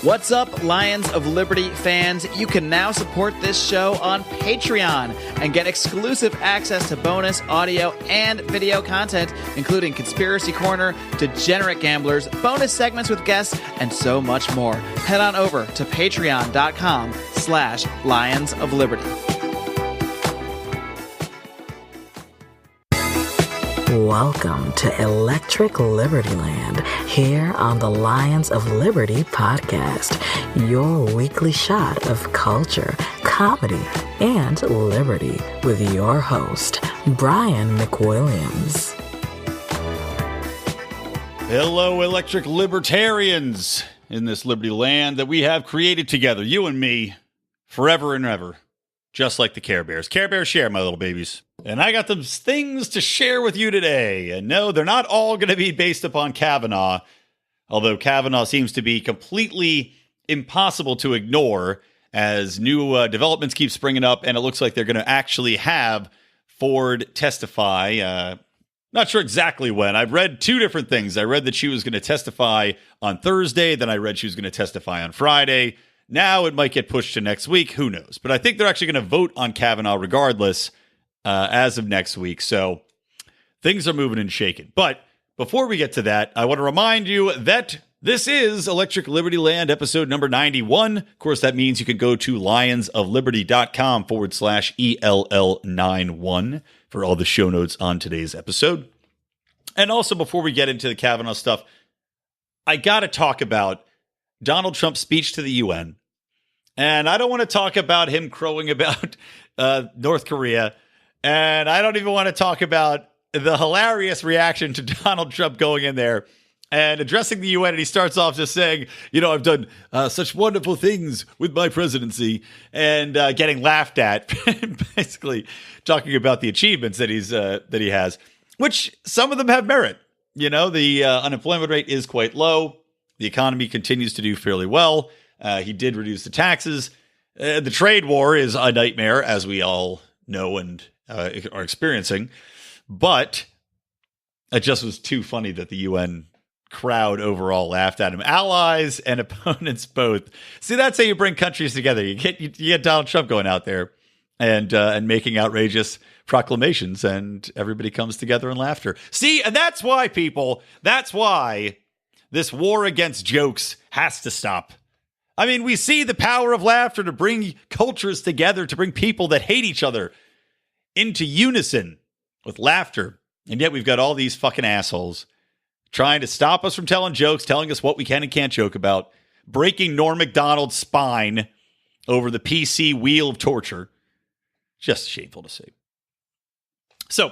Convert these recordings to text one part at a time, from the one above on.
What's up, Lions of Liberty fans? You can now support this show on Patreon and get exclusive access to bonus audio and video content, including Conspiracy Corner, Degenerate Gamblers, bonus segments with guests, and so much more. Head on over to patreon.com/Lions of Liberty. Welcome to Electric Liberty Land, here on the Lions of Liberty podcast, your weekly shot of culture, comedy, and liberty with your host, Brian McWilliams. Hello, Electric Libertarians in this Liberty Land that we have created together, you and me, forever and ever. Just like the Care Bears. Care Bears share, my little babies. And I got some things to share with you today. And no, they're not all going to be based upon Kavanaugh, although Kavanaugh seems to be completely impossible to ignore as new developments keep springing up, and it looks like they're going to actually have Ford testify. Not sure exactly when. I've read two different things. I read that she was going to testify on Thursday, then I read she was going to testify on Friday. Now it might get pushed to next week. Who knows? But I think they're actually going to vote on Kavanaugh regardless as of next week. So things are moving and shaking. But before we get to that, I want to remind you that this is Electric Liberty Land episode number 91. Of course, that means you can go to lionsofliberty.com/ELL91 for all the show notes on today's episode. And also, before we get into the Kavanaugh stuff, I got to talk about Donald Trump's speech to the UN. And I don't want to talk about him crowing about North Korea. And I don't even want to talk about the hilarious reaction to Donald Trump going in there and addressing the UN. And he starts off just saying, you know, I've done such wonderful things with my presidency, and getting laughed at, basically talking about the achievements that he has, which some of them have merit. You know, the unemployment rate is quite low. The economy continues to do fairly well. He did reduce the taxes. The trade war is a nightmare, as we all know and are experiencing. But it just was too funny that the UN crowd overall laughed at him. Allies and opponents both. See, that's how you bring countries together. You get Donald Trump going out there and making outrageous proclamations, and everybody comes together in laughter. See, and that's why, people, that's why this war against jokes has to stop. I mean, we see the power of laughter to bring cultures together, to bring people that hate each other into unison with laughter. And yet we've got all these fucking assholes trying to stop us from telling jokes, telling us what we can and can't joke about, breaking Norm Macdonald's spine over the PC wheel of torture. Just shameful to see. So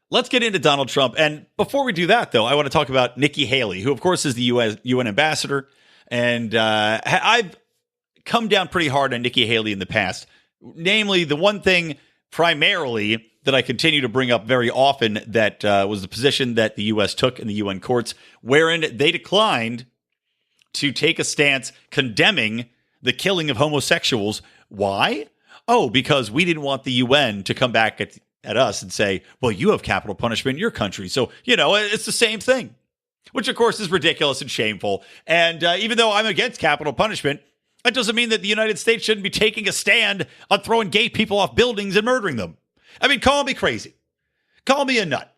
let's get into Donald Trump. And before we do that, though, I want to talk about Nikki Haley, who, of course, is the UN ambassador. And I've come down pretty hard on Nikki Haley in the past. Namely, the one thing primarily that I continue to bring up very often that was the position that the U.S. took in the UN courts, wherein they declined to take a stance condemning the killing of homosexuals. Why? Oh, because we didn't want the UN to come back at us and say, well, you have capital punishment in your country. So, you know, it's the same thing, which, of course, is ridiculous and shameful. And even though I'm against capital punishment, that doesn't mean that the United States shouldn't be taking a stand on throwing gay people off buildings and murdering them. I mean, call me crazy. Call me a nut.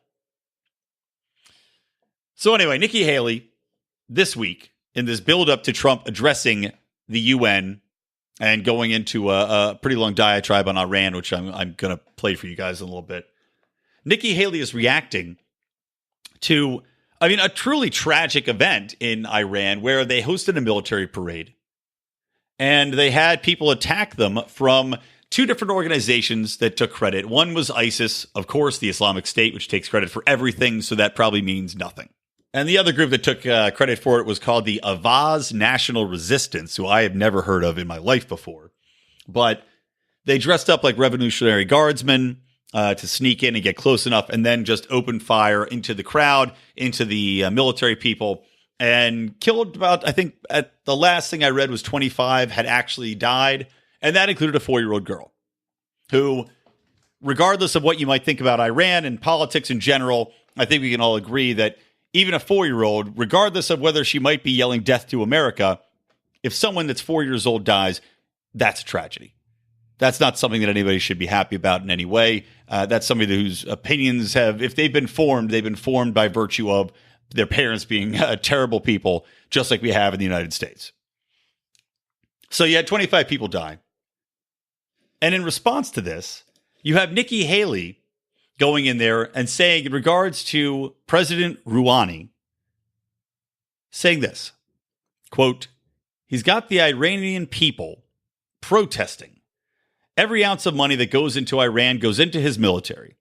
So anyway, Nikki Haley, this week, in this build-up to Trump addressing the UN and going into a pretty long diatribe on Iran, which I'm going to play for you guys in a little bit. Nikki Haley is reacting to, I mean, a truly tragic event in Iran where they hosted a military parade. And they had people attack them from two different organizations that took credit. One was ISIS, of course, the Islamic State, which takes credit for everything, so that probably means nothing. And the other group that took credit for it was called the Avaz National Resistance, who I have never heard of in my life before. But they dressed up like Revolutionary Guardsmen to sneak in and get close enough, and then just open fire into the crowd, into the military people, and killed about, I think, at the last thing I read was 25 had actually died. And that included a 4-year-old girl who, regardless of what you might think about Iran and politics in general, I think we can all agree that even a 4-year-old, regardless of whether she might be yelling death to America, if someone that's 4 years old dies, that's a tragedy. That's not something that anybody should be happy about in any way. That's somebody whose opinions if they've been formed by virtue of their parents being terrible people, just like we have in the United States. So you had 25 people die. And in response to this, you have Nikki Haley going in there and saying, in regards to President Rouhani, saying this, quote, he's got the Iranian people protesting. Every ounce of money that goes into Iran goes into his military.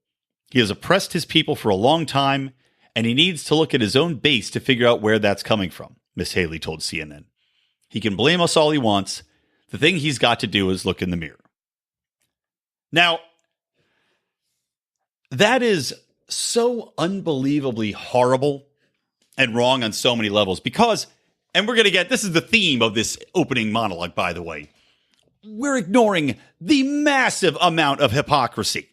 He has oppressed his people for a long time, and he needs to look at his own base to figure out where that's coming from, Miss Haley told CNN. He can blame us all he wants. The thing he's got to do is look in the mirror. Now, that is so unbelievably horrible and wrong on so many levels because, and we're going to get, this is the theme of this opening monologue, by the way, we're ignoring the massive amount of hypocrisy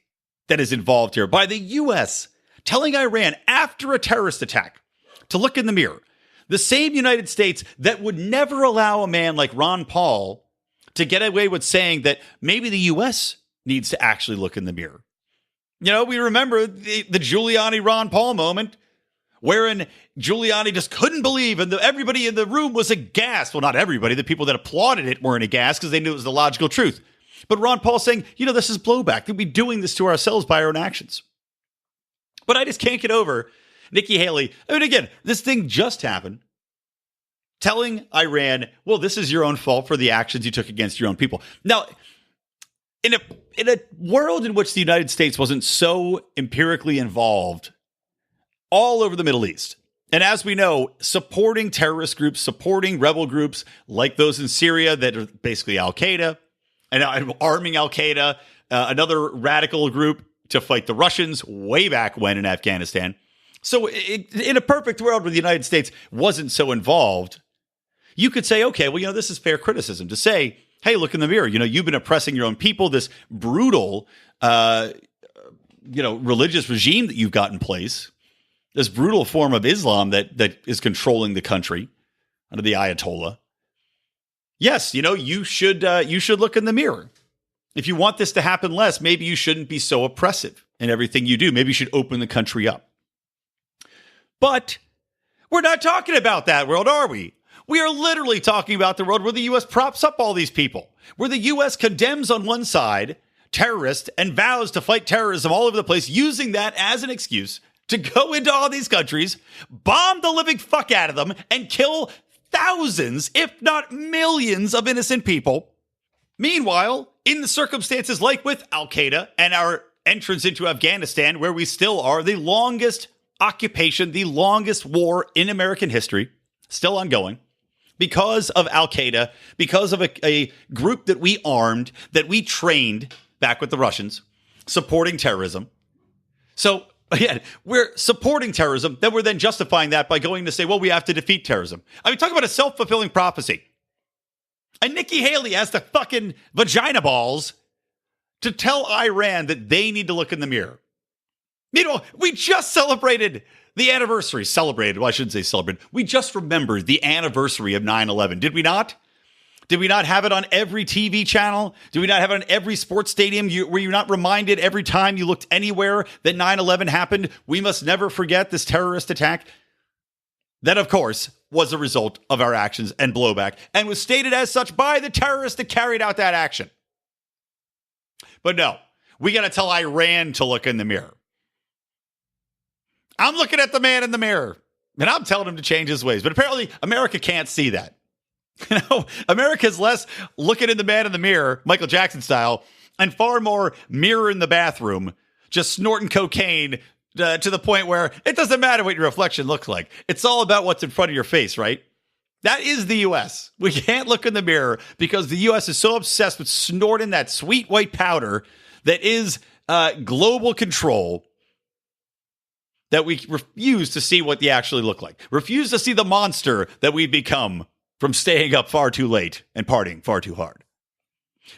that is involved here by the U.S. telling Iran after a terrorist attack to look in the mirror. The same United States that would never allow a man like Ron Paul to get away with saying that maybe the U.S. needs to actually look in the mirror. You know, we remember the Giuliani-Ron Paul moment wherein Giuliani just couldn't believe and everybody in the room was aghast. Well, not everybody. The people that applauded it weren't aghast because they knew it was the logical truth. But Ron Paul saying, this is blowback. They'll be doing this to ourselves by our own actions. But I just can't get over Nikki Haley. I mean, again, this thing just happened. Telling Iran, well, this is your own fault for the actions you took against your own people. Now, in a world in which the United States wasn't so empirically involved all over the Middle East, and as we know, supporting terrorist groups, supporting rebel groups like those in Syria that are basically Al-Qaeda, and arming Al-Qaeda, another radical group to fight the Russians way back when in Afghanistan. So in a perfect world where the United States wasn't so involved, you could say, okay, well, this is fair criticism to say, hey, look in the mirror. You've been oppressing your own people, this brutal, religious regime that you've got in place, this brutal form of Islam that is controlling the country under the Ayatollah. Yes, you should look in the mirror. If you want this to happen less, maybe you shouldn't be so oppressive in everything you do. Maybe you should open the country up. But we're not talking about that world, are we? We are literally talking about the world where the U.S. props up all these people, where the U.S. condemns on one side terrorists and vows to fight terrorism all over the place, using that as an excuse to go into all these countries, bomb the living fuck out of them, and kill thousands, if not millions, of innocent people. Meanwhile, in the circumstances like with Al-Qaeda and our entrance into Afghanistan, where we still are, the longest occupation, the longest war in American history, still ongoing, because of Al-Qaeda, because of a group that we armed, that we trained back with the Russians, supporting terrorism. So, again, we're supporting terrorism, then we're then justifying that by going to say, well, we have to defeat terrorism. I mean, talk about a self-fulfilling prophecy. And Nikki Haley has the fucking vagina balls to tell Iran that they need to look in the mirror. We just celebrated the anniversary. Well, I shouldn't say celebrated. We just remembered the anniversary of 9/11. Did we not? Did we not have it on every TV channel? Did we not have it on every sports stadium? Were you not reminded every time you looked anywhere that 9/11 happened? We must never forget this terrorist attack. That, of course, was a result of our actions and blowback, and was stated as such by the terrorists that carried out that action. But no, we got to tell Iran to look in the mirror. I'm looking at the man in the mirror, and I'm telling him to change his ways. But apparently, America can't see that. America's less looking at the man in the mirror, Michael Jackson style, and far more mirror in the bathroom, just snorting cocaine to the point where it doesn't matter what your reflection looks like. It's all about what's in front of your face, right? That is the U.S. We can't look in the mirror because the U.S. is so obsessed with snorting that sweet white powder that is global control that we refuse to see what they actually look like. Refuse to see the monster that we've become from staying up far too late and partying far too hard.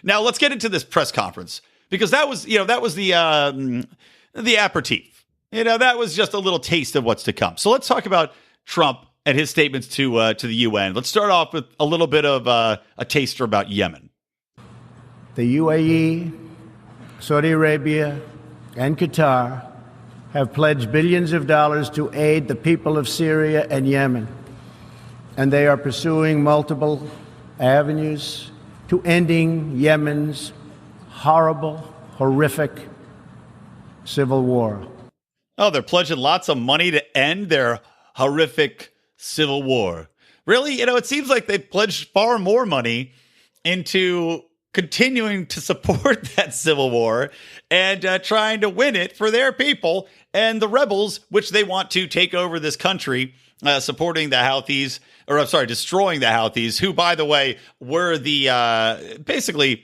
Now, let's get into this press conference, because that was the aperitif. That was just a little taste of what's to come. So let's talk about Trump and his statements to the UN. Let's start off with a little bit of a taster about Yemen. The U.A.E., Saudi Arabia, and Qatar have pledged billions of dollars to aid the people of Syria and Yemen, and they are pursuing multiple avenues to ending Yemen's horrible, horrific civil war. Oh, they're pledging lots of money to end their horrific civil war. Really? It seems like they've pledged far more money into continuing to support that civil war and trying to win it for their people and the rebels, which they want to take over this country, supporting the Houthis, destroying the Houthis, who, by the way, were the basically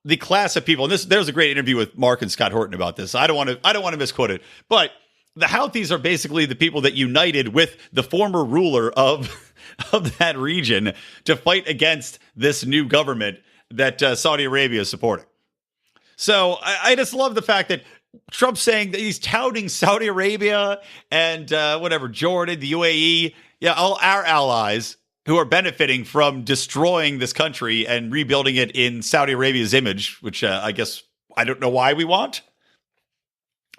the class of people. And there's a great interview with Mark and Scott Horton about this. I don't want to misquote it, but the Houthis are basically the people that united with the former ruler of that region to fight against this new government that Saudi Arabia is supporting. So I just love the fact that Trump's saying that he's touting Saudi Arabia and Jordan, the UAE, all our allies who are benefiting from destroying this country and rebuilding it in Saudi Arabia's image, which I guess I don't know why we want.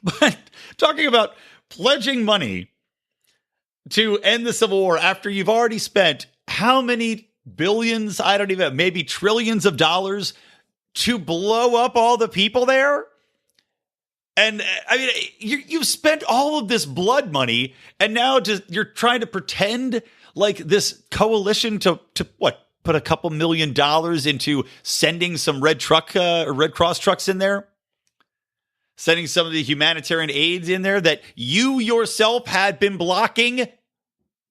But talking about pledging money to end the civil war after you've already spent how many billions, I don't even, maybe trillions of dollars to blow up all the people there? And I mean, you've spent all of this blood money, and now you're trying to pretend like this coalition to what? Put a couple $1 million into sending some Red Cross trucks in there? Sending some of the humanitarian aids in there that you yourself had been blocking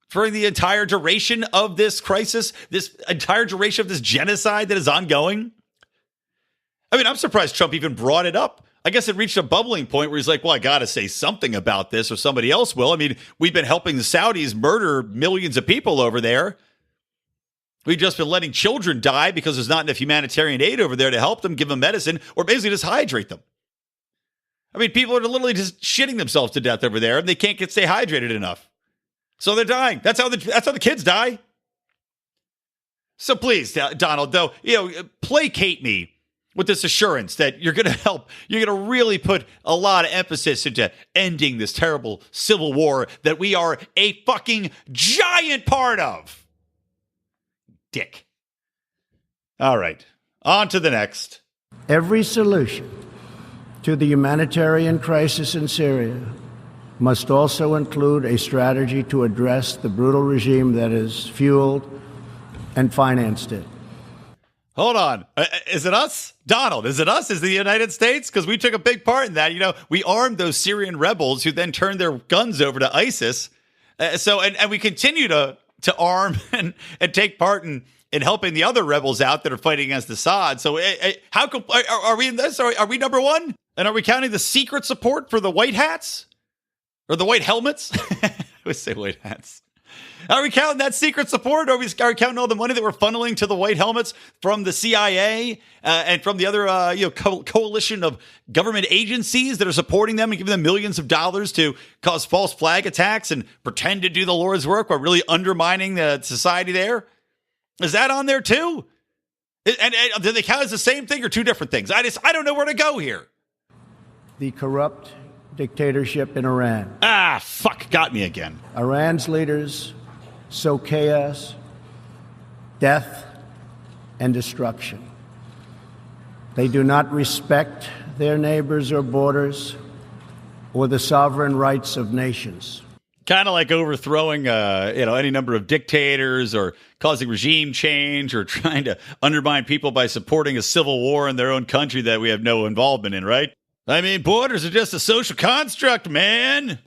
for the entire duration of this crisis, this entire duration of this genocide that is ongoing? I mean, I'm surprised Trump even brought it up. I guess it reached a bubbling point where he's like, well, I got to say something about this or somebody else will. I mean, we've been helping the Saudis murder millions of people over there. We've just been letting children die because there's not enough humanitarian aid over there to help them, give them medicine, or basically just hydrate them. I mean, people are literally just shitting themselves to death over there, and they can't stay hydrated enough. So they're dying. That's how the kids die. So please, Donald, though, placate me with this assurance that you're going to help. You're going to really put a lot of emphasis into ending this terrible civil war that we are a fucking giant part of. Dick. All right. On to the next. Every solution to the humanitarian crisis in Syria must also include a strategy to address the brutal regime that has fueled and financed it. Hold on. Is it us? Donald, is it us? Is it the United States? Because we took a big part in that. We armed those Syrian rebels who then turned their guns over to ISIS. And we continue to arm and take part in helping the other rebels out that are fighting against Assad. So how are we in this? Are we number one? And are we counting the secret support for the white hats? Or the white helmets? I always say white hats. Are we counting that secret support? Or are we counting all the money that we're funneling to the white helmets from the CIA and from the other coalition of government agencies that are supporting them and giving them millions of dollars to cause false flag attacks and pretend to do the Lord's work while really undermining the society there? Is that on there too? And do they count as the same thing or two different things? I don't know where to go here. The corrupt dictatorship in Iran. Ah, fuck, got me again. Iran's leaders sow chaos, death, and destruction. They do not respect their neighbors or borders or the sovereign rights of nations. Kind of like overthrowing, any number of dictators or causing regime change or trying to undermine people by supporting a civil war in their own country that we have no involvement in, right? I mean, borders are just a social construct, man.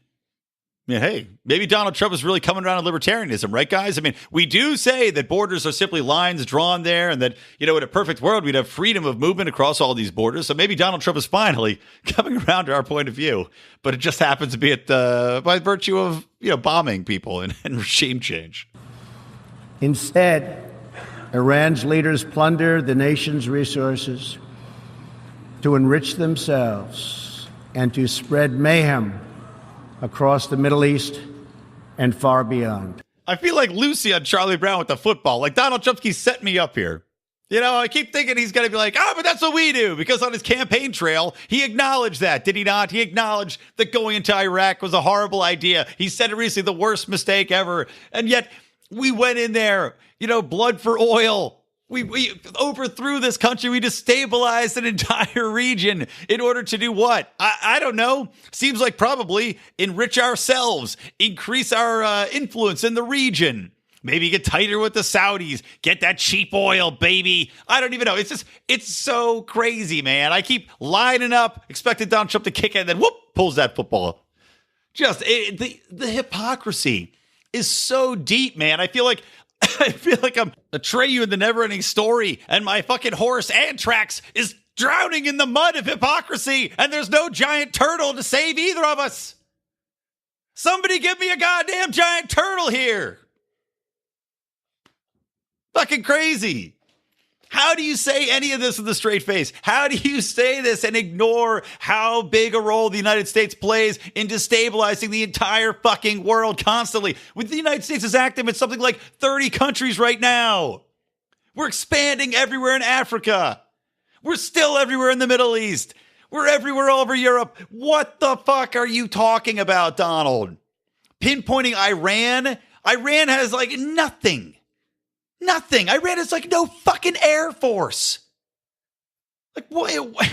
Yeah, hey, maybe Donald Trump is really coming around on libertarianism, right, guys? I mean, we do say that borders are simply lines drawn there and that, in a perfect world, we'd have freedom of movement across all these borders. So maybe Donald Trump is finally coming around to our point of view. But it just happens to be by virtue of, bombing people and regime change. Instead, Iran's leaders plunder the nation's resources to enrich themselves and to spread mayhem across the Middle East and far beyond. I feel like Lucy on Charlie Brown with the football. Like Donald Trump keeps setting me up here. You know, I keep thinking he's going to be like, but that's what we do. Because on his campaign trail, he acknowledged that, did he not? He acknowledged that going into Iraq was a horrible idea. He said it recently, the worst mistake ever. And yet we went in there, blood for oil. We overthrew this country. We destabilized an entire region in order to do what? I don't know. Seems like probably enrich ourselves, increase our influence in the region. Maybe get tighter with the Saudis. Get that cheap oil, baby. I don't even know. It's so crazy, man. I keep lining up, expecting Donald Trump to kick it, and then whoop, pulls that football. The hypocrisy is so deep, man. I feel like I'm Atreyu in the Never-Ending Story, and my fucking horse Anthrax is drowning in the mud of hypocrisy, and there's no giant turtle to save either of us. Somebody give me a goddamn giant turtle here. Fucking crazy. How do you say any of this with a straight face? How do you say this and ignore how big a role the United States plays in destabilizing the entire fucking world constantly? With the United States is active in something like 30 countries right now. We're expanding everywhere in Africa. We're still everywhere in the Middle East. We're everywhere all over Europe. What the fuck are you talking about, Donald? Pinpointing Iran? Iran has like nothing. Nothing. Iran has like no fucking air force. Like what?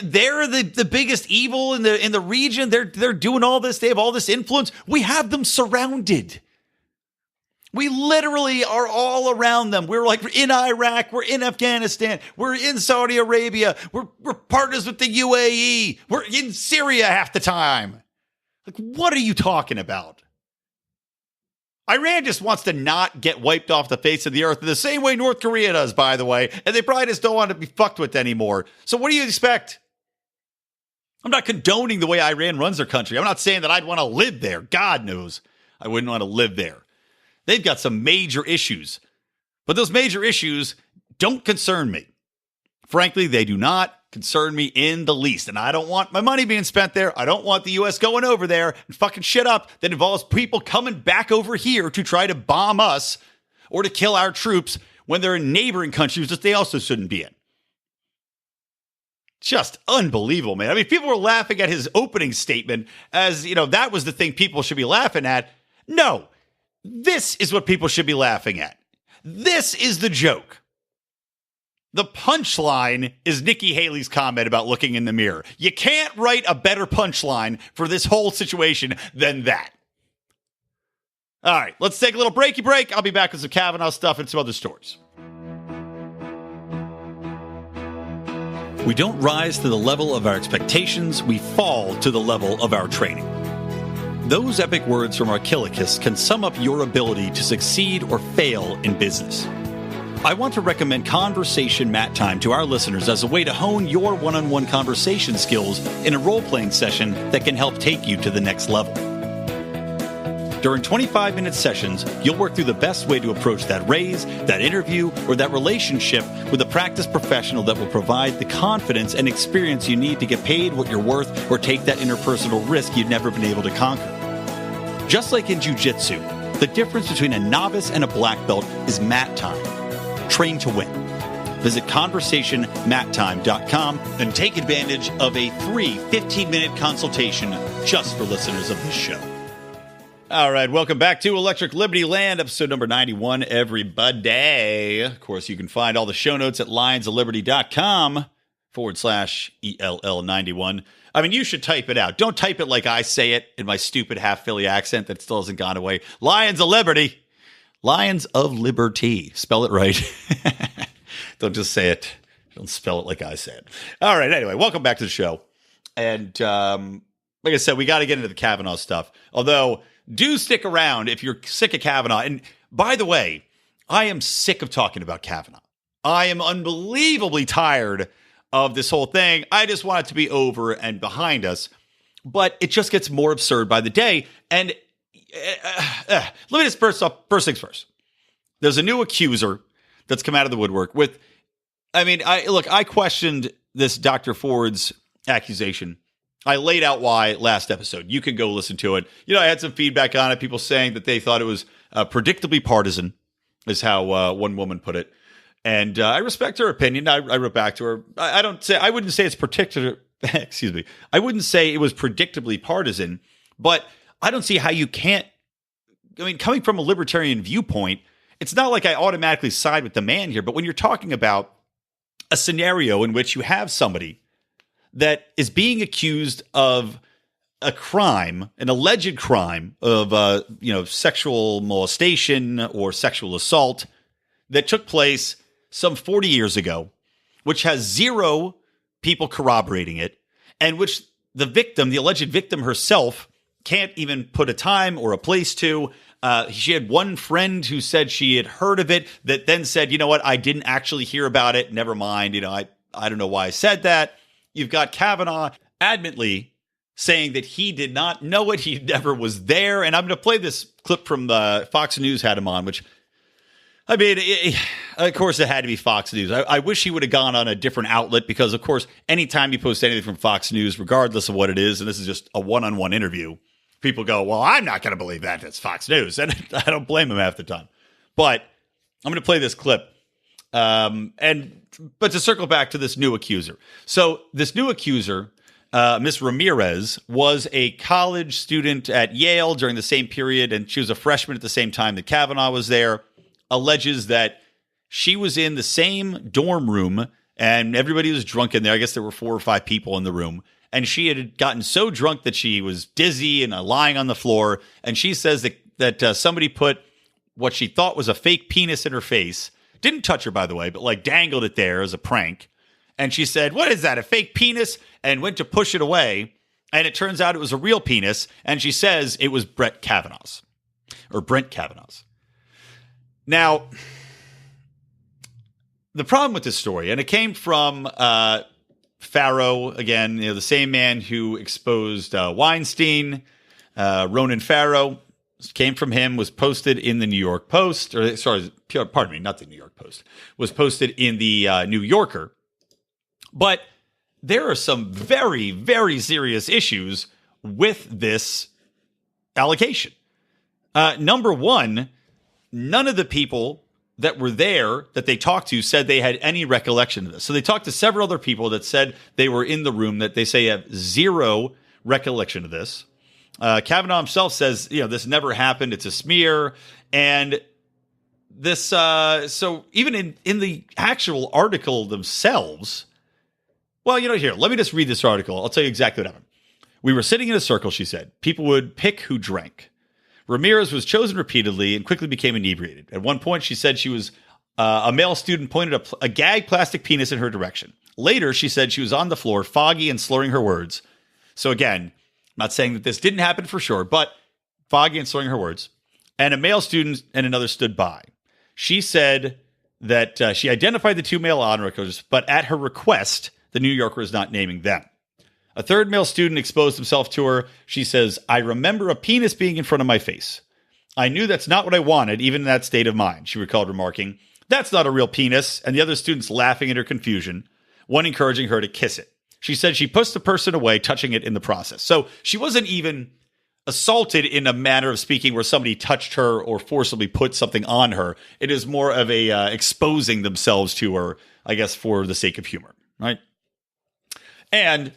They're the biggest evil in the region. They're doing all this. They have all this influence. We have them surrounded. We literally are all around them. We're like in Iraq. We're in Afghanistan. We're in Saudi Arabia. We're partners with the U.A.E. We're in Syria half the time. Like, what are you talking about? Iran just wants to not get wiped off the face of the earth in the same way North Korea does, by the way. And they probably just don't want to be fucked with anymore. So what do you expect? I'm not condoning the way Iran runs their country. I'm not saying that I'd want to live there. God knows I wouldn't want to live there. They've got some major issues. But those major issues don't concern me. Frankly, they do not concern me in the least. And I don't want my money being spent there. I don't want the U.S. going over there and fucking shit up that involves people coming back over here to try to bomb us or to kill our troops when they're in neighboring countries that they also shouldn't be in. Just unbelievable, man. I mean, people were laughing at his opening statement as, that was the thing people should be laughing at. No, this is what people should be laughing at. This is the joke. The punchline is Nikki Haley's comment about looking in the mirror. You can't write a better punchline for this whole situation than that. All right, let's take a little breaky break. I'll be back with some Kavanaugh stuff and some other stories. We don't rise to the level of our expectations. We fall to the level of our training. Those epic words from Archilochus can sum up your ability to succeed or fail in business. I want to recommend Conversation Mat Time to our listeners as a way to hone your one-on-one conversation skills in a role-playing session that can help take you to the next level. During 25-minute sessions, you'll work through the best way to approach that raise, that interview, or that relationship with a practiced professional that will provide the confidence and experience you need to get paid what you're worth or take that interpersonal risk you've never been able to conquer. Just like in jiu-jitsu, the difference between a novice and a black belt is mat time. Train to win. Visit conversationmattime.com and take advantage of a free 15-minute consultation just for listeners of this show. All right, welcome back to Electric Liberty Land, episode number 91, everybody. Of course, you can find all the show notes at lionsofliberty.com/ELL91. I mean, you should type it out. Don't type it like I say it in my stupid half-Philly accent that still hasn't gone away. Lions of Liberty. Lions of Liberty. Spell it right. Don't just say it. Don't spell it like I said. All right, anyway, welcome back to the show. And like I said, we got to get into the Kavanaugh stuff. Although, do stick around if you're sick of Kavanaugh. And by the way, I am sick of talking about Kavanaugh. I am unbelievably tired of this whole thing. I just want it to be over and behind us. But it just gets more absurd by the day. And let me just first things first. There's a new accuser that's come out of the woodwork with, I questioned this Dr. Ford's accusation. I laid out why last episode. You can go listen to it. I had some feedback on it. People saying that they thought it was predictably partisan is how one woman put it. And I respect her opinion. I wrote back to her. I wouldn't say it's particular. Excuse me. I wouldn't say it was predictably partisan, but I don't see how you can't. I mean, coming from a libertarian viewpoint, it's not like I automatically side with the man here, but when you're talking about a scenario in which you have somebody that is being accused of a crime, an alleged crime of, sexual molestation or sexual assault that took place some 40 years ago, which has zero people corroborating it, and which the victim, the alleged victim herself, can't even put a time or a place to. She had one friend who said she had heard of it that then said, you know what, I didn't actually hear about it. Never mind. I don't know why I said that. You've got Kavanaugh adamantly saying that he did not know it. He never was there. And I'm going to play this clip from Fox News had him on, which, I mean, of course, it had to be Fox News. I wish he would have gone on a different outlet because, of course, anytime you post anything from Fox News, regardless of what it is, and this is just a one-on-one interview, people go, well, I'm not going to believe that. It's Fox News. And I don't blame him half the time. But I'm going to play this clip. But to circle back to this new accuser. So this new accuser, Miss Ramirez, was a college student at Yale during the same period, and she was a freshman at the same time that Kavanaugh was there, alleges that she was in the same dorm room and everybody was drunk in there. I guess there were 4 or 5 people in the room. And she had gotten so drunk that she was dizzy and lying on the floor. And she says that somebody put what she thought was a fake penis in her face. Didn't touch her, by the way, but like dangled it there as a prank. And she said, what is that, a fake penis? And went to push it away. And it turns out it was a real penis. And she says it was Brent Kavanaugh's. Now, the problem with this story, and it came from Farrow, again, the same man who exposed Weinstein, Ronan Farrow, came from him, was posted in the New York Post, or sorry, pardon me, not the New York Post, was posted in the New Yorker. But there are some very, very serious issues with this allegation. Number one, none of the people that were there that they talked to said they had any recollection of this. So they talked to several other people that said they were in the room that they say have zero recollection of this. Kavanaugh himself says, this never happened. It's a smear. And this, so even in the actual article themselves, well, here, let me just read this article. I'll tell you exactly what happened. We were sitting in a circle, she said. People would pick who drank. Ramirez was chosen repeatedly and quickly became inebriated. At one point, she said she was a male student pointed a gag plastic penis in her direction. Later, she said she was on the floor, foggy and slurring her words. So again, I'm not saying that this didn't happen for sure, but foggy and slurring her words. And a male student and another stood by. She said that she identified the 2 male onlookers, but at her request, the New Yorker is not naming them. A third male student exposed himself to her. She says, I remember a penis being in front of my face. I knew that's not what I wanted, even in that state of mind, she recalled remarking, that's not a real penis, and the other students laughing at her confusion, one encouraging her to kiss it. She said she pushed the person away, touching it in the process. So she wasn't even assaulted in a manner of speaking where somebody touched her or forcibly put something on her. It is more of a exposing themselves to her, I guess, for the sake of humor, right? And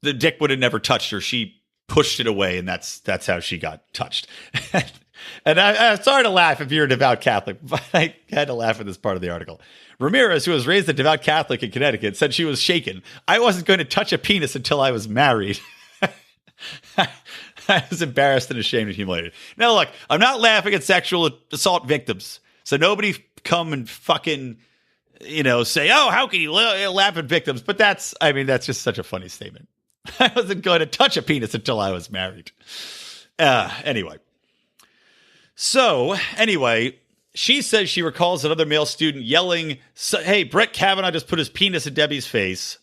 the dick would have never touched her. She pushed it away, and that's how she got touched. And I'm sorry to laugh if you're a devout Catholic, but I had to laugh at this part of the article. Ramirez, who was raised a devout Catholic in Connecticut, said she was shaken. I wasn't going to touch a penis until I was married. I was embarrassed and ashamed and humiliated. Now, look, I'm not laughing at sexual assault victims. So nobody come and fucking, say, oh, how can you laugh at victims? But that's just such a funny statement. I wasn't going to touch a penis until I was married. Anyway, she says she recalls another male student yelling, hey, Brett Kavanaugh just put his penis in Debbie's face.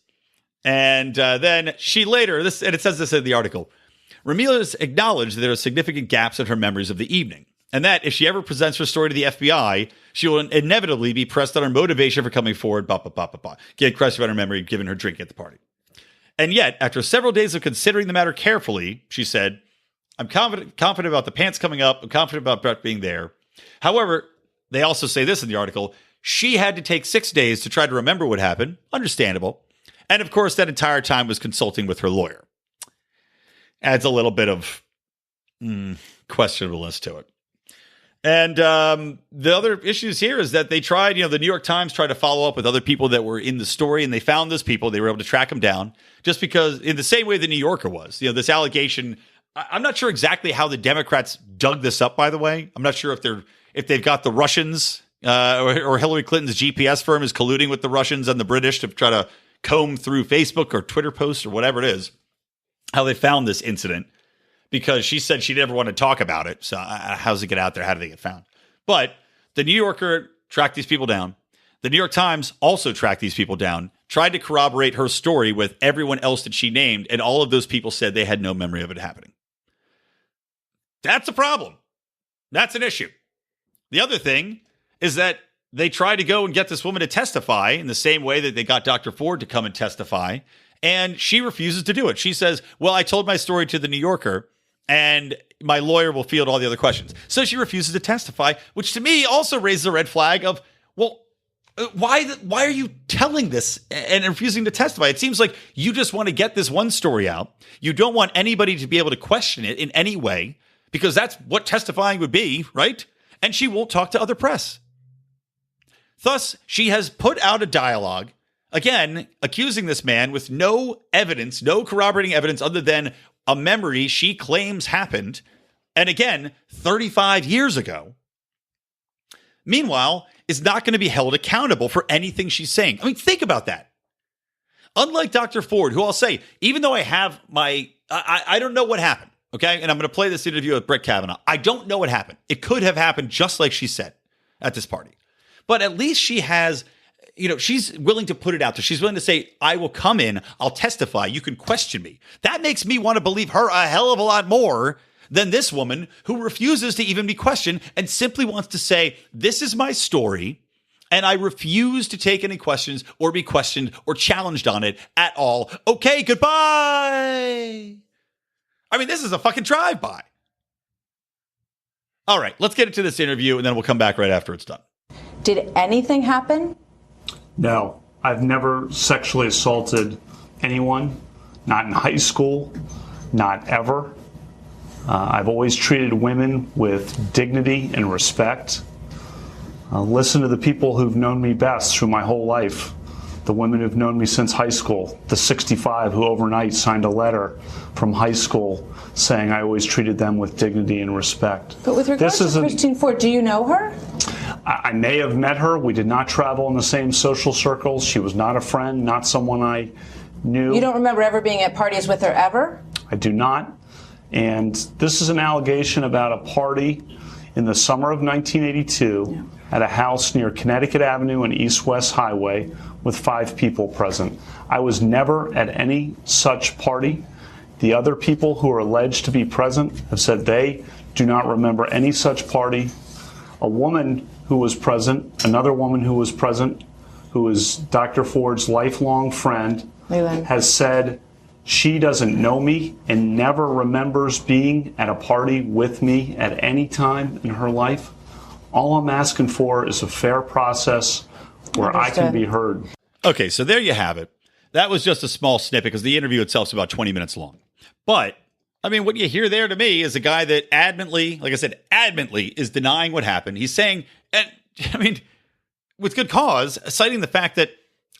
And then she later, and it says this in the article, Ramirez acknowledged that there are significant gaps in her memories of the evening, and that if she ever presents her story to the FBI, she will inevitably be pressed on her motivation for coming forward, get questioned about her memory, given her drink at the party. And yet, after several days of considering the matter carefully, she said, I'm confident about the pants coming up. I'm confident about Brett being there. However, they also say this in the article. She had to take 6 days to try to remember what happened. Understandable. And of course, that entire time was consulting with her lawyer. Adds a little bit of questionableness to it. And the other issues here is that they tried, the New York Times tried to follow up with other people that were in the story, and they found those people. They were able to track them down just because, in the same way the New Yorker was, this allegation. I'm not sure exactly how the Democrats dug this up, by the way. I'm not sure if they've got the Russians or Hillary Clinton's GPS firm is colluding with the Russians and the British to try to comb through Facebook or Twitter posts or whatever it is, how they found this incident. Because she said she never wanted to talk about it. So how's it get out there? How do they get found? But the New Yorker tracked these people down. The New York Times also tracked these people down, tried to corroborate her story with everyone else that she named, and all of those people said they had no memory of it happening. That's a problem. That's an issue. The other thing is that they tried to go and get this woman to testify in the same way that they got Dr. Ford to come and testify, and she refuses to do it. She says, well, I told my story to the New Yorker, and my lawyer will field all the other questions. So she refuses to testify, which to me also raises a red flag of, well, why are you telling this and refusing to testify? It seems like you just want to get this one story out. You don't want anybody to be able to question it in any way, because that's what testifying would be, right? And she won't talk to other press. Thus, she has put out a dialogue, again, accusing this man with no evidence, no corroborating evidence other than a memory she claims happened, and again, 35 years ago. Meanwhile, is not going to be held accountable for anything she's saying. I mean, think about that. Unlike Dr. Ford, who I'll say, even though I have I don't know what happened, okay? And I'm going to play this interview with Brett Kavanaugh. I don't know what happened. It could have happened just like she said at this party. But at least she has, she's willing to put it out there. She's willing to say, I will come in, I'll testify, you can question me. That makes me want to believe her a hell of a lot more than this woman who refuses to even be questioned and simply wants to say, this is my story, and I refuse to take any questions or be questioned or challenged on it at all. Okay, goodbye. I mean, this is a fucking drive-by. All right, let's get into this interview, and then we'll come back right after it's done. Did anything happen? No, I've never sexually assaulted anyone, not in high school, not ever. I've always treated women with dignity and respect. Listen to the people who've known me best through my whole life, the women who've known me since high school, the 65 who overnight signed a letter from high school saying I always treated them with dignity and respect. But with regards to Christine Ford, do you know her? I may have met her. We did not travel in the same social circles. She was not a friend, not someone I knew. You don't remember ever being at parties with her ever? I do not. And this is an allegation about a party in the summer of 1982 at a house near Connecticut Avenue and East-West Highway with 5 people present. I was never at any such party. The other people who are alleged to be present have said they do not remember any such party. A woman who was present, another woman who was present, who is Dr. Ford's lifelong friend, Leland, has said she doesn't know me and never remembers being at a party with me at any time in her life. All I'm asking for is a fair process where I can be heard. Okay, so there you have it. That was just a small snippet because the interview itself is about 20 minutes long. But, I mean, what you hear there to me is a guy that adamantly, like I said, adamantly is denying what happened. He's saying, and I mean, with good cause, citing the fact that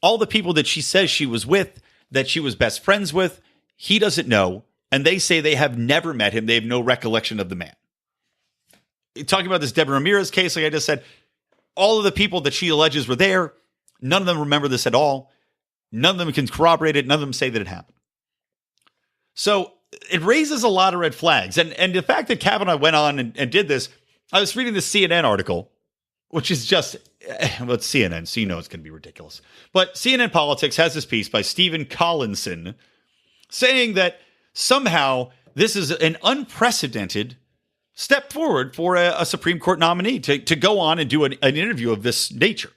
all the people that she says she was with, that she was best friends with, he doesn't know. And they say they have never met him. They have no recollection of the man. Talking about this Deborah Ramirez case, like I just said, all of the people that she alleges were there, none of them remember this at all. None of them can corroborate it. None of them say that it happened. So it raises a lot of red flags. And the fact that Kavanaugh went on and did this, I was reading the CNN article, which is just, well, it's CNN, so you know it's going to be ridiculous. But CNN Politics has this piece by Stephen Collinson saying that somehow this is an unprecedented step forward for a Supreme Court nominee to go on and do an interview of this nature.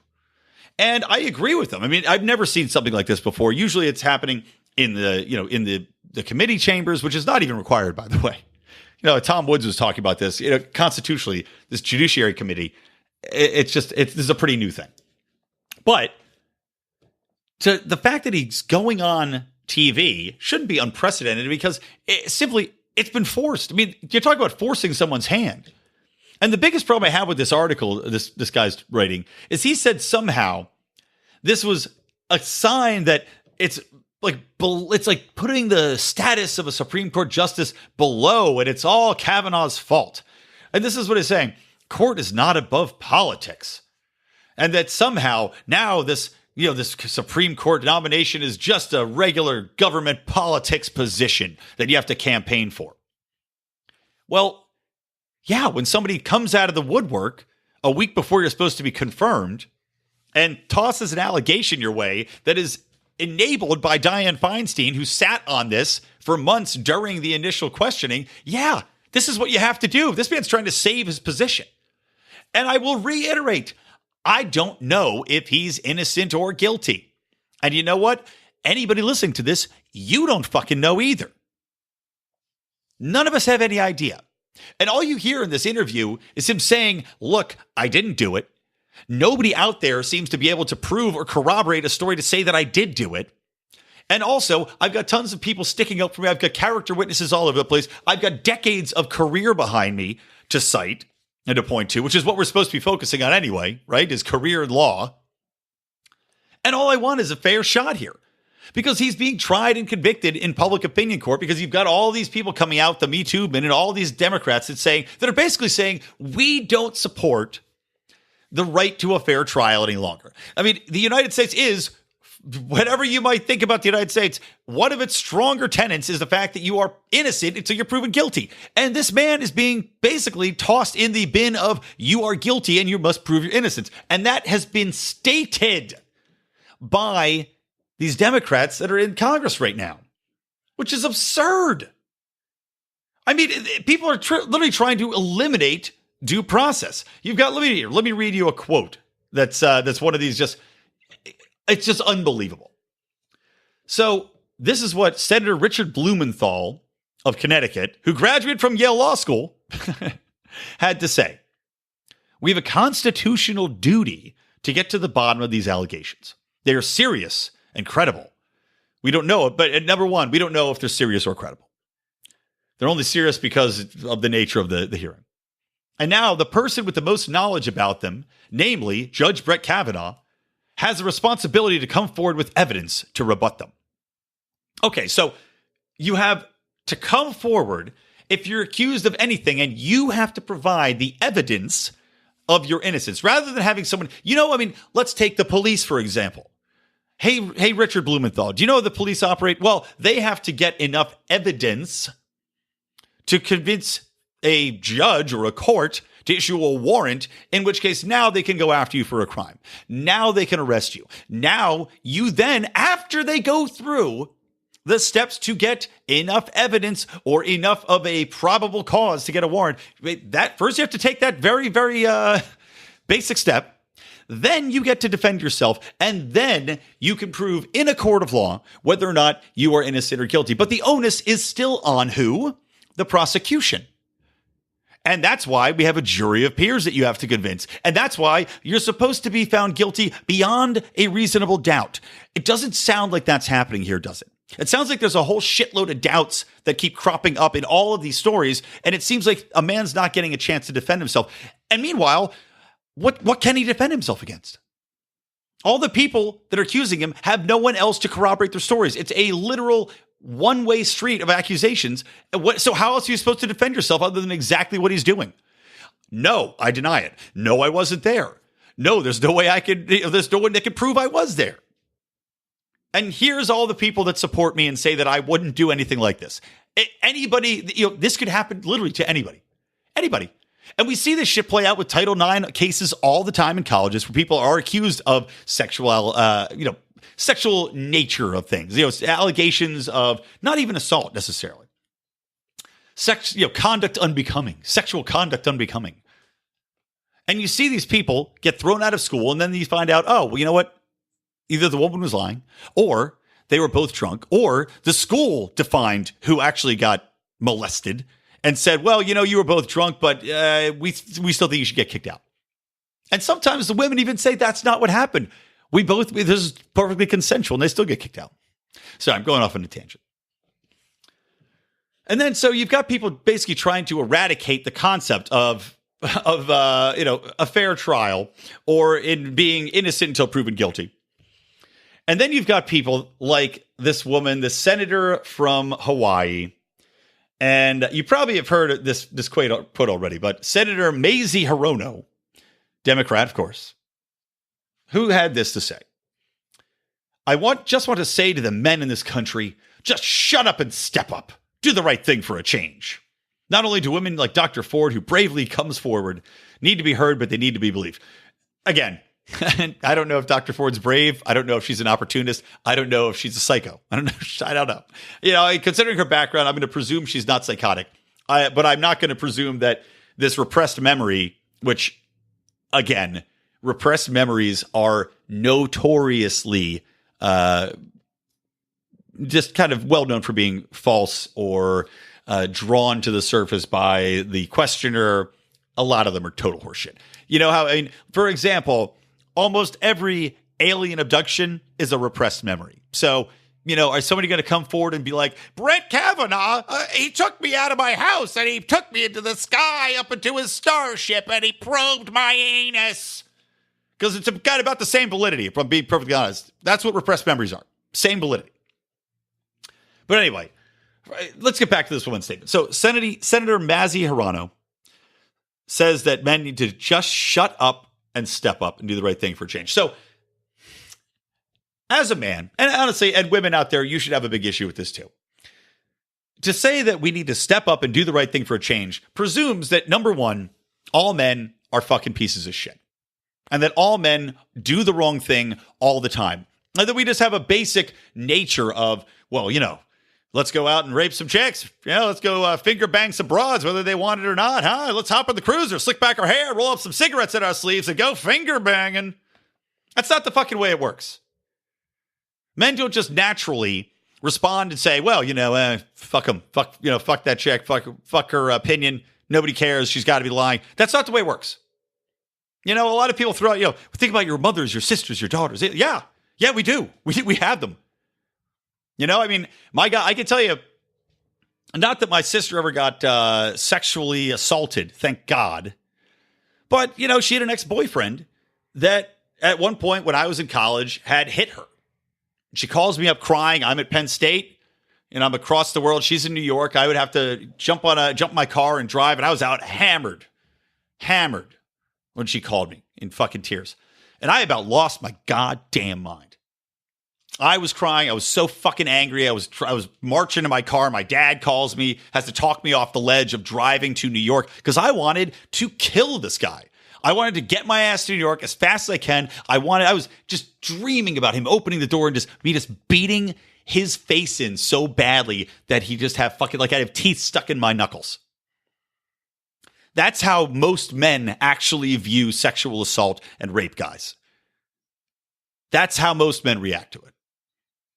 And I agree with them. I mean, I've never seen something like this before. Usually it's happening in the committee chambers, which is not even required, by the way. Tom Woods was talking about this. Constitutionally, this Judiciary Committee, this is a pretty new thing. But to the fact that he's going on TV shouldn't be unprecedented because it's been forced. I mean, you're talking about forcing someone's hand. And the biggest problem I have with this article, this guy's writing, is he said somehow this was a sign that it's like putting the status of a Supreme Court justice below, and it's all Kavanaugh's fault. And this is what he's saying. Court is not above politics. And that somehow now this Supreme Court nomination is just a regular government politics position that you have to campaign for. Well, yeah, when somebody comes out of the woodwork a week before you're supposed to be confirmed and tosses an allegation your way that is enabled by Dianne Feinstein, who sat on this for months during the initial questioning, yeah, this is what you have to do. This man's trying to save his position. And I will reiterate, I don't know if he's innocent or guilty. And you know what? Anybody listening to this, you don't fucking know either. None of us have any idea. And all you hear in this interview is him saying, look, I didn't do it. Nobody out there seems to be able to prove or corroborate a story to say that I did do it. And also, I've got tons of people sticking up for me. I've got character witnesses all over the place. I've got decades of career behind me to cite and to point to, which is what we're supposed to be focusing on anyway, right? Is career in law. And all I want is a fair shot here. Because he's being tried and convicted in public opinion court because you've got all these people coming out, the Me Too movement, and all these Democrats that are basically saying, we don't support the right to a fair trial any longer. I mean, the United States is, whatever you might think about the United States, one of its stronger tenets is the fact that you are innocent until you're proven guilty. And this man is being basically tossed in the bin of you are guilty and you must prove your innocence. And that has been stated by these Democrats that are in Congress right now, which is absurd. I mean, people are literally trying to eliminate due process. You've got, let me read you a quote that's one of these it's just unbelievable. So this is what Senator Richard Blumenthal of Connecticut, who graduated from Yale Law School, had to say. We have a constitutional duty to get to the bottom of these allegations. They are serious and credible. We don't know it, but at number one, we don't know if they're serious or credible. They're only serious because of the nature of the hearing. And now the person with the most knowledge about them, namely Judge Brett Kavanaugh, has a responsibility to come forward with evidence to rebut them. Okay, so you have to come forward if you're accused of anything, and you have to provide the evidence of your innocence rather than having someone, let's take the police, for example. Hey, Richard Blumenthal, do you know how the police operate? Well, they have to get enough evidence to convince a judge or a court to issue a warrant, in which case now they can go after you for a crime. Now they can arrest you. Now you then, after they go through the steps to get enough evidence or enough of a probable cause to get a warrant, that first you have to take that very, very basic step. Then you get to defend yourself, and then you can prove in a court of law whether or not you are innocent or guilty. But the onus is still on who? The prosecution. And that's why we have a jury of peers that you have to convince. And that's why you're supposed to be found guilty beyond a reasonable doubt. It doesn't sound like that's happening here, does it? It sounds like there's a whole shitload of doubts that keep cropping up in all of these stories. And it seems like a man's not getting a chance to defend himself. And meanwhile, what can he defend himself against? All the people that are accusing him have no one else to corroborate their stories. It's a literal one-way street of accusations. So how else are you supposed to defend yourself other than exactly what he's doing? No, I deny it. No, I wasn't there. No, there's no way there's no one that could prove I was there. And here's all the people that support me and say that I wouldn't do anything like this. Anybody, this could happen literally to anybody. Anybody. And we see this shit play out with Title IX cases all the time in colleges where people are accused of sexual nature of things, allegations of not even assault necessarily. Conduct unbecoming, sexual conduct unbecoming. And you see these people get thrown out of school, and then you find out, oh, well, you know what? Either the woman was lying, or they were both drunk, or the school defined who actually got molested. and said, well, you were both drunk, but we still think you should get kicked out. And sometimes the women even say that's not what happened. This is perfectly consensual, and they still get kicked out. So I'm going off on a tangent. And then so you've got people basically trying to eradicate the concept of a fair trial or in being innocent until proven guilty. And then you've got people like this woman, the senator from Hawaii. And you probably have heard this quote already, but Senator Mazie Hirono, Democrat, of course, who had this to say. Just want to say to the men in this country, just shut up and step up. Do the right thing for a change. Not only do women like Dr. Ford, who bravely comes forward, need to be heard, but they need to be believed. Again, I don't know if Dr. Ford's brave. I don't know if she's an opportunist. I don't know if she's a psycho. I don't know. Considering her background, I'm going to presume she's not psychotic. But I'm not going to presume that this repressed memory, which, again, repressed memories are notoriously just kind of well known for being false or drawn to the surface by the questioner. A lot of them are total horseshit. For example, almost every alien abduction is a repressed memory. So, is somebody going to come forward and be like, Brett Kavanaugh, he took me out of my house and he took me into the sky up into his starship and he probed my anus? Because it's got about the same validity, if I'm being perfectly honest. That's what repressed memories are. Same validity. But anyway, let's get back to this woman's statement. So Senator Mazie Hirono says that men need to just shut up and step up and do the right thing for change. So as a man, and honestly, and women out there, you should have a big issue with this too. To say that we need to step up and do the right thing for a change presumes that, number one, all men are fucking pieces of shit. And that all men do the wrong thing all the time. And that we just have a basic nature of, well, let's go out and rape some chicks. Let's go finger bang some broads, whether they want it or not. Let's hop on the cruiser, slick back our hair, roll up some cigarettes in our sleeves, and go finger banging. That's not the fucking way it works. Men don't just naturally respond and say, well, fuck them. Fuck that chick. Fuck her opinion. Nobody cares. She's got to be lying. That's not the way it works. A lot of people throw out, think about your mothers, your sisters, your daughters. Yeah, we do. We have them. My God, I can tell you, not that my sister ever got sexually assaulted, thank God. But, she had an ex-boyfriend that at one point when I was in college had hit her. She calls me up crying. I'm at Penn State and I'm across the world. She's in New York. I would have to jump in my car and drive. And I was out hammered when she called me in fucking tears. And I about lost my goddamn mind. I was crying. I was so fucking angry. I was marching to my car. My dad calls me, has to talk me off the ledge of driving to New York because I wanted to kill this guy. I wanted to get my ass to New York as fast as I can. I was just dreaming about him opening the door and just beating his face in so badly that he just have fucking, like I have teeth stuck in my knuckles. That's how most men actually view sexual assault and rape guys. That's how most men react to it.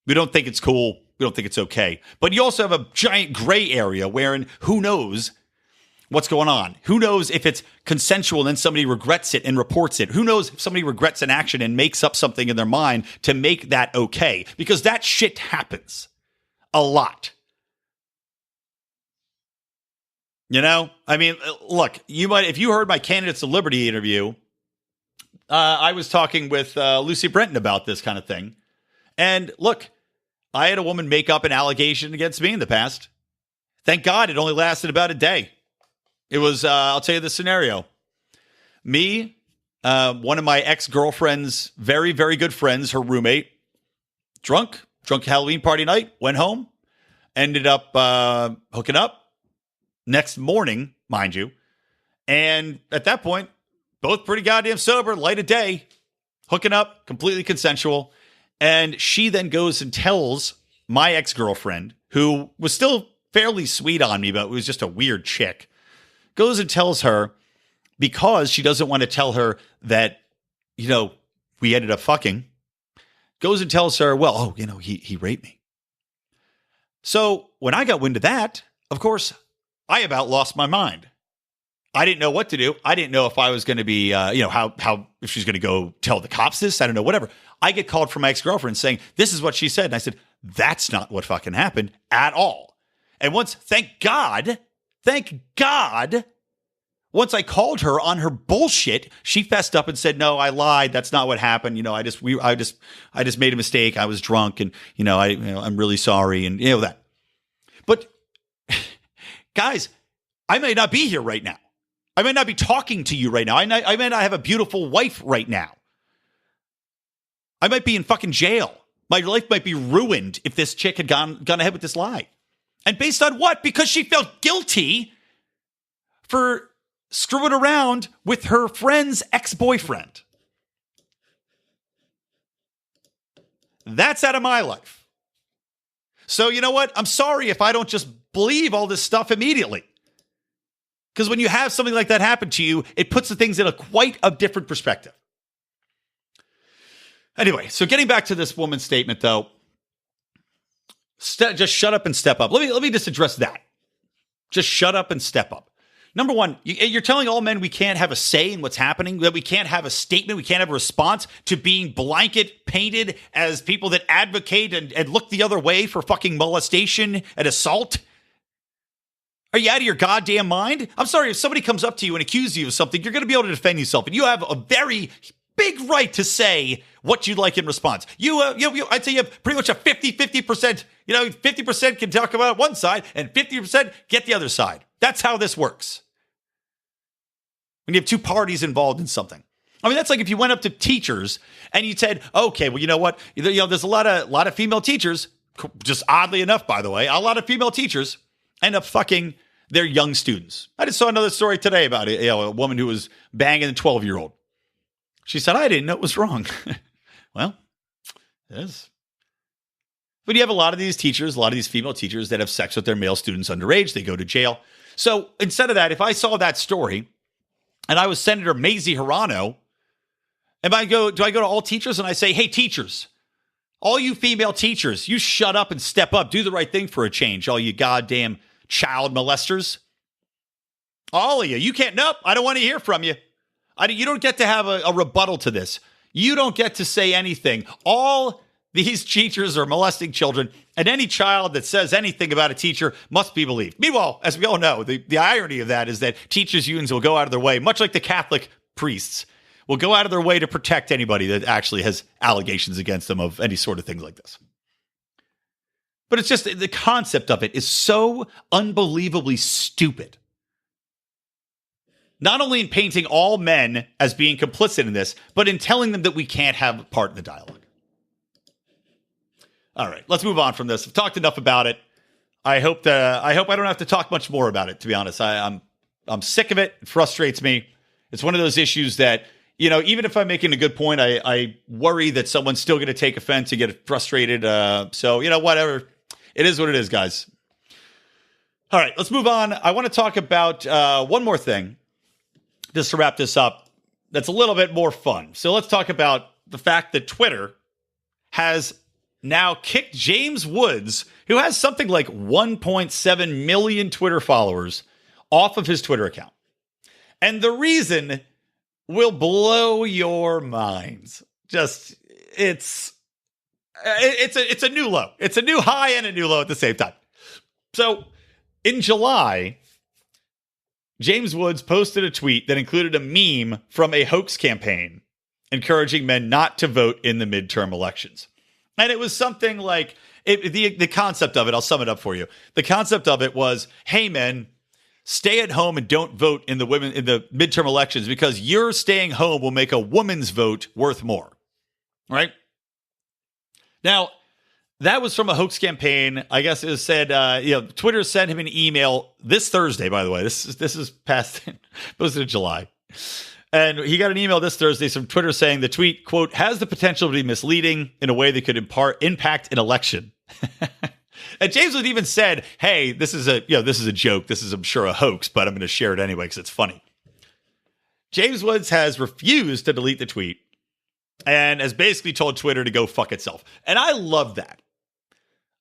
We don't think it's cool. We don't think it's okay. But you also have a giant gray area wherein who knows what's going on? Who knows if it's consensual and then somebody regrets it and reports it? Who knows if somebody regrets an action and makes up something in their mind to make that okay? Because that shit happens a lot. Look, if you heard my Candidates of Liberty interview, I was talking with Lucy Brenton about this kind of thing. And look, I had a woman make up an allegation against me in the past. Thank God it only lasted about a day. It was, I'll tell you the scenario. Me, one of my ex-girlfriend's very, very good friends, her roommate, drunk Halloween party night, went home, ended up hooking up next morning, mind you. And at that point, both pretty goddamn sober, light of day, hooking up, completely consensual. And she then goes and tells my ex-girlfriend, who was still fairly sweet on me, but was just a weird chick, goes and tells her, because she doesn't want to tell her that, we ended up fucking, goes and tells her, well, he raped me. So when I got wind of that, of course, I about lost my mind. I didn't know what to do. I didn't know if I was going to be, how if she's going to go tell the cops this. I don't know, whatever. I get called from my ex-girlfriend saying, this is what she said. And I said, that's not what fucking happened at all. And thank God, once I called her on her bullshit, she fessed up and said, no, I lied. That's not what happened. I just made a mistake. I was drunk and, I'm really sorry. And that. But guys, I may not be here right now. I may not be talking to you right now. I may not have a beautiful wife right now. I might be in fucking jail. My life might be ruined if this chick had gone ahead with this lie. And based on what? Because she felt guilty for screwing around with her friend's ex-boyfriend. That's out of my life. So you know what? I'm sorry if I don't just believe all this stuff immediately. Because when you have something like that happen to you, it puts the things in quite a different perspective. Anyway, so getting back to this woman's statement, though, just shut up and step up. Let me just address that. Just shut up and step up. Number one, you're telling all men we can't have a say in what's happening, that we can't have a statement, we can't have a response to being blanket painted as people that advocate and look the other way for fucking molestation and assault. Are you out of your goddamn mind? I'm sorry, if somebody comes up to you and accuses you of something, you're going to be able to defend yourself. And you have a very big right to say what you'd like in response. I'd say you have pretty much a 50%. 50% can talk about one side and 50% get the other side. That's how this works. When you have two parties involved in something. I mean, that's like if you went up to teachers and you said, okay, well, you know what? There's a lot of female teachers, just oddly enough, by the way, a lot of female teachers end up fucking their young students. I just saw another story today about a woman who was banging a 12-year-old. She said, I didn't know it was wrong. Well, it is. But you have a lot of these teachers, a lot of these female teachers that have sex with their male students underage. They go to jail. So instead of that, if I saw that story and I was Senator Mazie Hirono, do I go to all teachers and I say, hey, teachers, all you female teachers, you shut up and step up. Do the right thing for a change. All you goddamn child molesters. All of you. You can't. Nope. I don't want to hear from you. You don't get to have a rebuttal to this. You don't get to say anything. All these teachers are molesting children, and any child that says anything about a teacher must be believed. Meanwhile, as we all know, the irony of that is that teachers' unions will go out of their way, much like the Catholic priests, will go out of their way to protect anybody that actually has allegations against them of any sort of things like this. But it's just the concept of it is so unbelievably stupid. Not only in painting all men as being complicit in this, but in telling them that we can't have part in the dialogue. All right, let's move on from this. I've talked enough about it. I hope I don't have to talk much more about it, to be honest. I'm sick of it. It frustrates me. It's one of those issues that, even if I'm making a good point, I worry that someone's still going to take offense and get frustrated. So, whatever. It is what it is, guys. All right, let's move on. I want to talk about one more thing, just to wrap this up, that's a little bit more fun. So let's talk about the fact that Twitter has now kicked James Woods, who has something like 1.7 million Twitter followers, off of his Twitter account. And the reason will blow your minds. It's a new low. It's a new high and a new low at the same time. So in July, James Woods posted a tweet that included a meme from a hoax campaign encouraging men not to vote in the midterm elections. And it was something like, the concept of it, I'll sum it up for you. The concept of it was, hey men, stay at home and don't vote in the midterm elections because your staying home will make a woman's vote worth more. Right? Now, that was from a hoax campaign. I guess it said, Twitter sent him an email this Thursday, by the way. This is past, posted in July. And he got an email this Thursday from Twitter saying the tweet, quote, has the potential to be misleading in a way that could impact an election. And James Wood even said, hey, this is a joke. This is, I'm sure, a hoax, but I'm going to share it anyway because it's funny. James Woods has refused to delete the tweet and has basically told Twitter to go fuck itself. And I love that.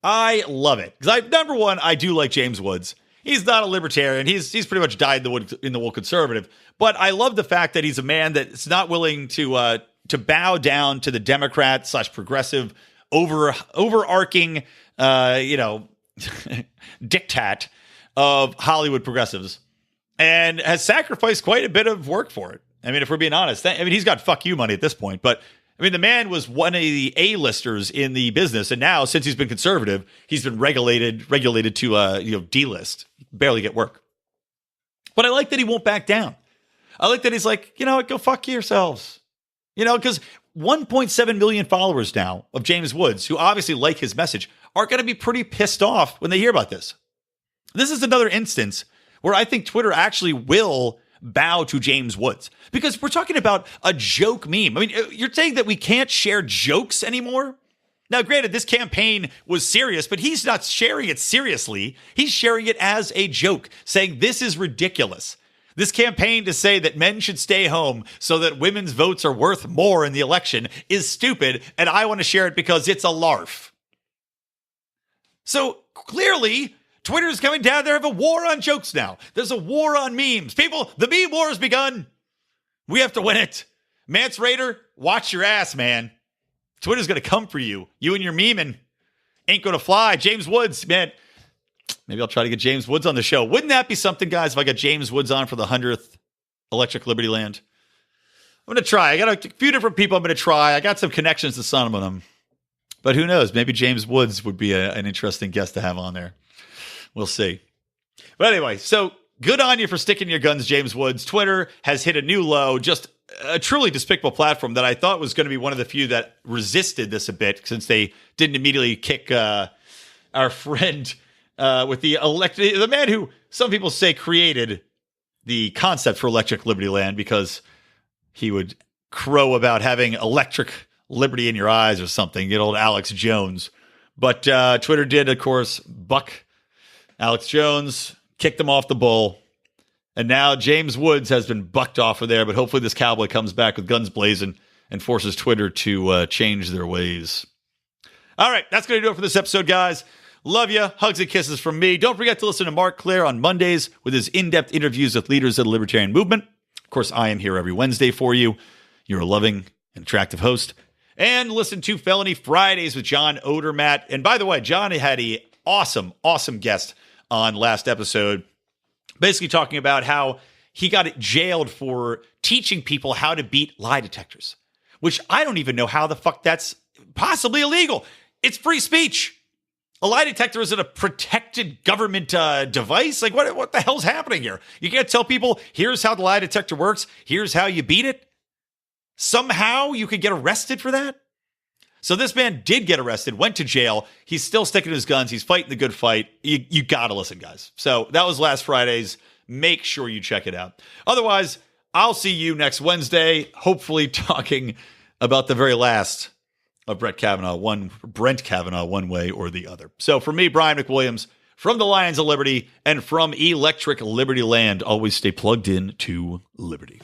I love it. Because number one, I do like James Woods. he's not a libertarian. He's pretty much died in the wool conservative. But I love the fact that he's a man that's not willing to bow down to the Democrat / progressive overarching, diktat of Hollywood progressives, and has sacrificed quite a bit of work for it. I mean, if we're being honest, he's got fuck you money at this point, but I mean, the man was one of the A-listers in the business, and now since he's been conservative, he's been regulated to D-list, barely get work. But I like that he won't back down. I like that he's like, you know what, go fuck yourselves. Because 1.7 million followers now of James Woods, who obviously like his message, are going to be pretty pissed off when they hear about this. This is another instance where I think Twitter actually will bow to James Woods, because we're talking about a joke meme. I mean, you're saying that we can't share jokes anymore? Now, granted, this campaign was serious, but he's not sharing it seriously. He's sharing it as a joke, saying this is ridiculous. This campaign to say that men should stay home so that women's votes are worth more in the election is stupid, and I want to share it because it's a larf. So clearly, Twitter is coming down. They have a war on jokes now. There's a war on memes. People, the meme war has begun. We have to win it. Mance Raider, watch your ass, man. Twitter's going to come for you. You and your memeing ain't going to fly. James Woods, man. Maybe I'll try to get James Woods on the show. Wouldn't that be something, guys, if I got James Woods on for the 100th Electric Liberty Land? I'm going to try. I got a few different people I'm going to try. I got some connections to some of them. But who knows? Maybe James Woods would be an interesting guest to have on there. We'll see. But anyway, so good on you for sticking your guns, James Woods. Twitter has hit a new low. Just a truly despicable platform that I thought was going to be one of the few that resisted this a bit, since they didn't immediately kick our friend with the man who some people say created the concept for Electric Liberty Land, because he would crow about having electric liberty in your eyes or something, good old Alex Jones. But Twitter did, of course, buck Alex Jones, kicked him off the bull, and now James Woods has been bucked off of there, but hopefully this cowboy comes back with guns blazing and forces Twitter to change their ways. All right, that's going to do it for this episode, guys. Love you. Hugs and kisses from me. Don't forget to listen to Mark Claire on Mondays with his in-depth interviews with leaders of the libertarian movement. Of course, I am here every Wednesday for you. You're a loving and attractive host. And listen to Felony Fridays with John Odermatt. And by the way, John had an awesome guest on last episode, basically talking about how he got jailed for teaching people how to beat lie detectors, which I don't even know how the fuck that's possibly illegal. It's free speech. A lie detector isn't a protected government device. Like, what the hell's happening here? You can't tell people, here's how the lie detector works. Here's how you beat it. Somehow you could get arrested for that. So this man did get arrested, went to jail. He's still sticking to his guns. He's fighting the good fight. You got to listen, guys. So that was last Friday's. Make sure you check it out. Otherwise, I'll see you next Wednesday, hopefully talking about the very last of Brent Kavanaugh, one way or the other. So for me, Brian McWilliams, from the Lions of Liberty and from Electric Liberty Land, always stay plugged in to Liberty.